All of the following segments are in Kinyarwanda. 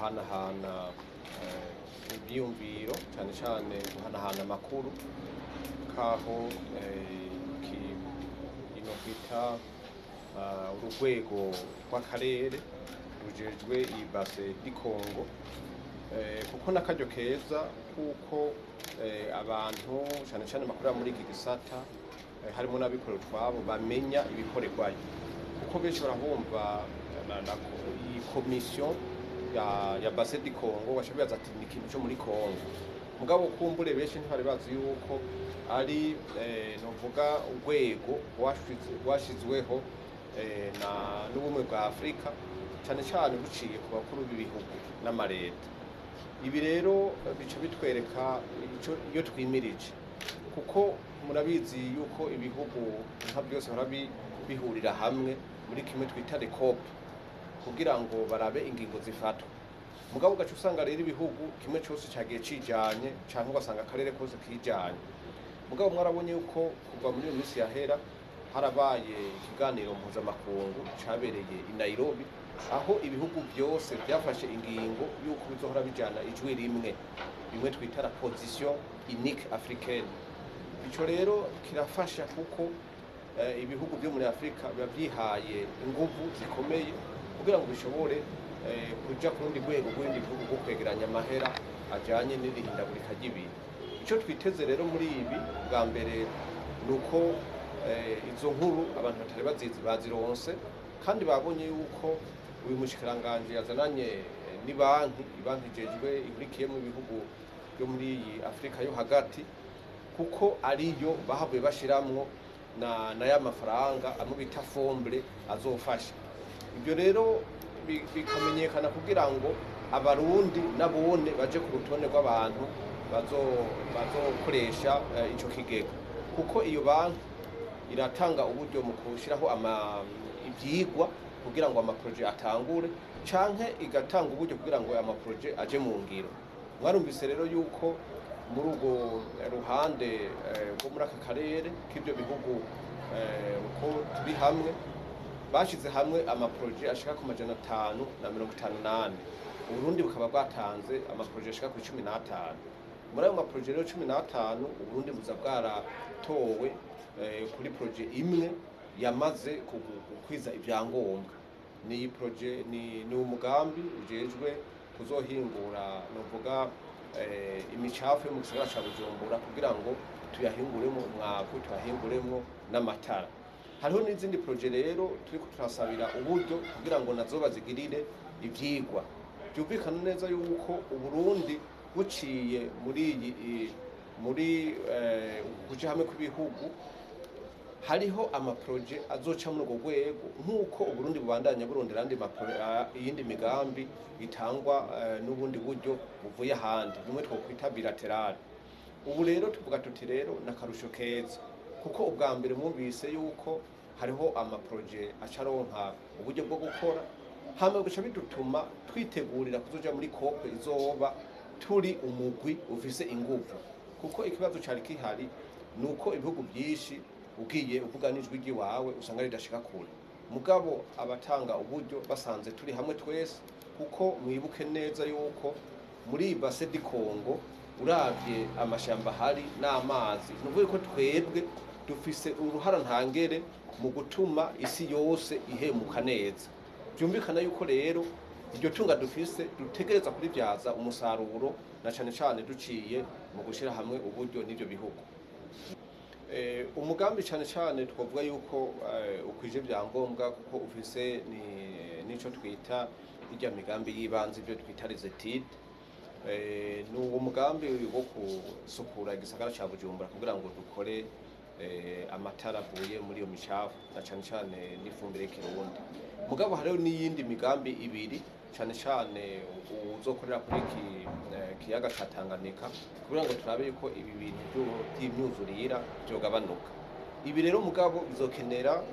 guhanahana ibyiyumviro cyane cyane guhanahana amakuru kaho ino kwita urugwego rw'akarere rujejwe iyi base di Congo kuko n'akaryo keza kuko abantu cyane cyane amakuru muri iki gisata harimo n'abikorera utwabo bamenya ibikorerwayo kuko benshi barahumva iyi komisiyo ya base di Congo bashabibaza ati ni ikintu cyo muri Congo mugabo kumbure benshi ntibari bazi yuko ari novuga urwego rwashizweho n'ubumwe bwa Afurika cyane cyane buciye ku bakuru b'ibihugu n'amareta. Ibi rero bica bitwereka iyo twimirije kuko murabizi yuko ibihugu nka byose bihurira hamwe muri kimwe twita COP kugira ngo barabe ingingo zifatwa mugabo ugaca usanga rero ibihugu kimwe cyose cyagiye cijanye cyangwa ugasanga akarere kose kijanye mugabo mwarabonye yuko kuva muri iyo minsi yahera harabaye ikiganiro mpuzamakungu cyabereye i Nairobi aho ibihugu byose byafashe ingingo yuko bizohora bijana ijwi rimwe twita la position unique africaine. Ico rero kirafasha kuko ibihugu byo muri Afrika biba byihaye inguvu zikomeye kugira ngo bishobore kuja ku rundi rwego rw'ibindi bihugu rwo kwegeranya amahera ajanye n'irihindagurika ry'ibintu. Ico twiteze rero muri ibi bwa mbere nuko izo nkuru abantu batari bazironse kandi babonye yuko uyu mushikiranganje yazananye ni banki ijejwe ihurikiye mu bihugu byo muri iyi Afrika yo hagati kuko ariyo bahavuye bashiramwo na ya mafaranga amwe bita fombre azofasha. Ibyo rero bikamenyekana kugira ngo abarundi nabone baje ku rutonde rw'abantu bazokoresha ico kigega kuko iyo banki iratanga uburyo mu kushiraho ibyigwa kugira ngo amaproje atangure canke igatanga uburyo kugira ngo amaproje aje mu ngiro. Mwarumvise rero yuko muri urwo ruhande rwo muri aka karere k'ibyo bihugu uko turi hamwe bashize hamwe amaproje ashika ku 558 Uburundi bukaba bwatanze amaproje ashika ku 15. Muri ayo maproje rero 15 Uburundi buza bwaratowe kuri proje imwe yamaze kukwiza ibyangombwa. Ni proje ni umugambi ujejwe kuzohingura novuga imicafu yo mu gisagara ca Bujumbura kugira ngo tuyahinguremo umwavu tuyahinguremo n'amatara. Hariho n'izindi proje rero turiko turasabira uburyo kugira ngo nazo bazigirire ivyigwa. Byumvikana neza yuko Uburundi buciye muri kuja hamwe kw'ibihugu hariho amaproje azoca muri urwo rwego nk'uko Uburundi bubandanya burondera iyindi migambi itangwa n'ubundi buryo buvuye ahandi bimwe twokwita bilateral. Ubu rero tuvuga tuti rero nakarusho keza kuko ubwa mbere mwumvise yuko hariho amaproje acaronka uburyo bwo gukora hama guca bidutuma twitegurira kuzoja muri COP izoba turi umugwi ufise inguvu kuko ikibazo cari kihari nuko ibihugu byinshi ugiye uvuga n'ijwi ry'iwawe usanga ridashika kure mugabo abatanga uburyo basanze turi hamwe twese kuko mwibuke neza yuko muri base di Congo uravye amashamba hari n'amazi nuvuye ko twebwe dufise uruhara ntangere mu gutuma isi yose ihemuka neza. Byumvikana yuko rero iryo tunga dufise dutegereza kuribyaza umusaruro na cane cane duciye mu gushira hamwe uburyo n'ivyo bihugu. Umugambi cyane cyane twavuga yuko ukwije byangombwa kuko ufise nico twita irya migambi yibanze ibyo twita resetide. Ni uwo mugambi wo kusukura igisagara ca Bujumbura kugira ngo dukore amatara avuye muri iyo micafu na cyane cyane n'ifumbire y'ikirundi. Mugabo hariho n'iyindi migambi ibiri cyane cyane uzokorera kuri kiyaga ca Tanganyika kugira ngo turabe yuko ibi bintu by'imyuzurira byogabanuka. Ibi rero mugabo bizokenera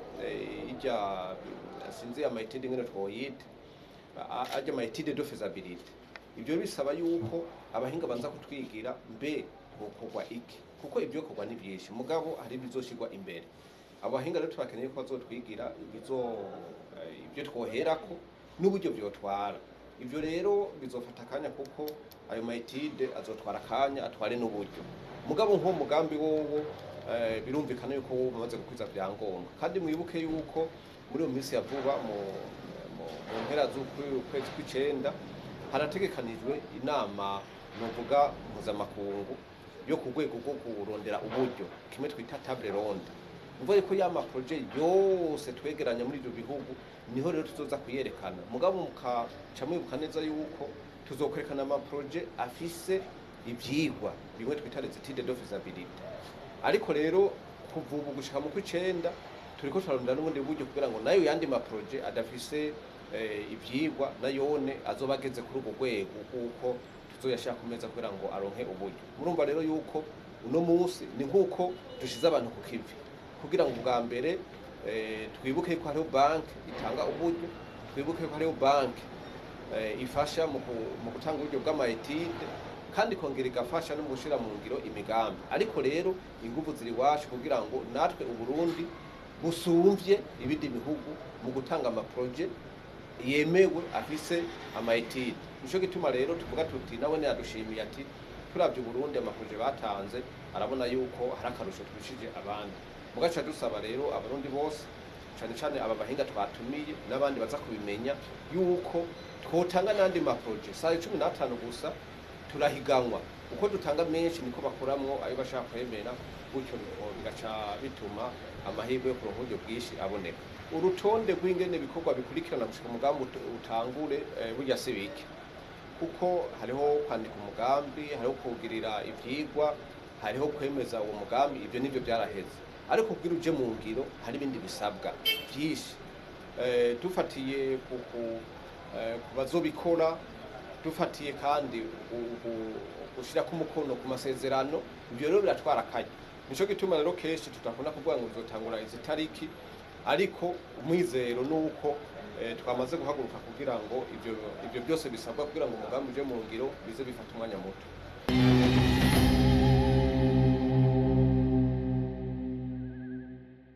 sinzi amayetide ngene twoyita ajya amayetide de faisabilité. Ibyo bisaba yuko abahinga banza kutwigira mbe bokogwa iki kuko ibyo kogwa ni byinshi mugabo hari bizoshirwa imbere. Abahinga rero turakeneye ko bazotwigira ibyo twoherako n'uburyo byotwara ivyo rero bizofata akanya kuko ayo maetide azotwara akanya atware n'uburyo mugabo nk'uwo mugambi wowo birumvikana yuko wowe umaze gukwiza vyangombwa kandi mwibuke yuko muri iyo minsi ya vuba mu mpera z'ukwezi kw'icenda harategekanijwe inama novuga mpuzamakungu yo ku rwego rwo kurondera uburyo kimwe twita table ronde uvuga ko ya maproje yose twegeranya muri ibyo bihugu niho rero tuzoza kuyerekana mugabo mukaca mwibuka neza yuko tuzokwerekana amaproje afise ivyigwa bimwe twita les études de faisabilité ariko rero kuva ubu gushika mu kw'icenda turiko turarondera n'ubundi buryo kugira ngo nayo yandi maproje adafise ivyigwa nayone azoba ageze kuri ubwo rwego kuko tuzoyashira ku meza kugira ngo aronke uburyo murumva rero yuko uno munsi ni nk'uko dushize abantu ku kivi kugira ngo bwa mbere twibuke ko hariho banki itanga uburyo twibuke ko hariho banki ifasha mu gutanga uburyo bw'amaetide kandi kongera igafasha no mu gushira mu ngiro imigambi ariko rero ingufu ziri wacu kugira ngo natwe Uburundi busumvye ibindi bihugu mu gutanga amaproje yemewe afise amaetide nico gituma rero tuvuga tuti nawe yadushimiye ati turavye Burundi amaproje batanze arabona yuko hari akarusho twishije abandi mugaca dusaba rero abarundi bose cyane cyane aba bahinga twatumiye n'abandi baza kubimenya yuko twotanga nandi maproje saa 15 gusa turahiganwa uko dutanga menshi niko bakuramwo ayo bashaka kwemera gutyo bigaca bituma amahirwe yo kuronka uburyo bwinshi aboneka urutonde rw'ingene bikorwa bikurikirana gushika umugambi utangure burya sibike kuko hariho kwandika umugambi hariho kugirira ivyigwa hariho kwemeza uwo mugambi ivyo nivyo byaraheze ariko kugira uje mu ngiro hari ibindi bisabwa byinshi dufatiye ku bazobikora dufatiye kandi gushira ku mukono ku masezerano ivyo rero biratwara akanya nico gituma rero kenshi tutakunda kuvuga ngo bizotangura izi tariki ariko umwizero nuko twamaze guhaguruka kugira ngo ivyo byose bisabwa kugira ngo umugambi uje mu ngiro bize bifata umwanya muto